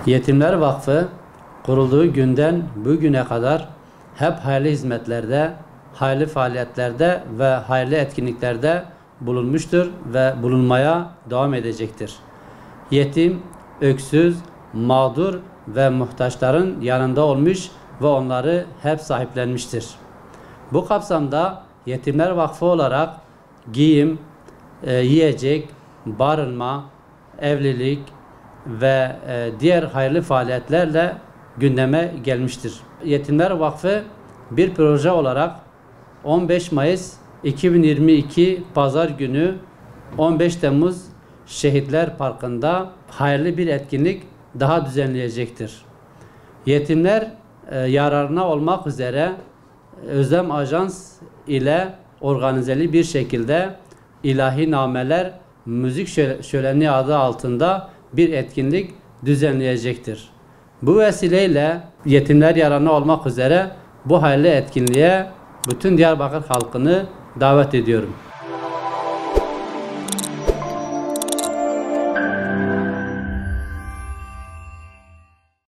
Yetimler Vakfı kurulduğu günden bugüne kadar hep hayırlı hizmetlerde, hayırlı faaliyetlerde ve hayırlı etkinliklerde bulunmuştur ve bulunmaya devam edecektir. Yetim, öksüz, mağdur ve muhtaçların yanında olmuş ve onları hep sahiplenmiştir. Bu kapsamda Yetimler Vakfı olarak giyim, yiyecek, barınma, evlilik ve diğer hayırlı faaliyetlerle gündeme gelmiştir. Yetimler Vakfı bir proje olarak 15 Mayıs 2022 Pazar günü 15 Temmuz Şehitler Parkı'nda hayırlı bir etkinlik daha düzenleyecektir. Yetimler yararına olmak üzere Özlem Ajans ile organizeli bir şekilde ilahi nameler müzik şöleni adı altında bir etkinlik düzenleyecektir. Bu vesileyle yetimler yararına olmak üzere bu hayırlı etkinliğe bütün Diyarbakır halkını davet ediyorum.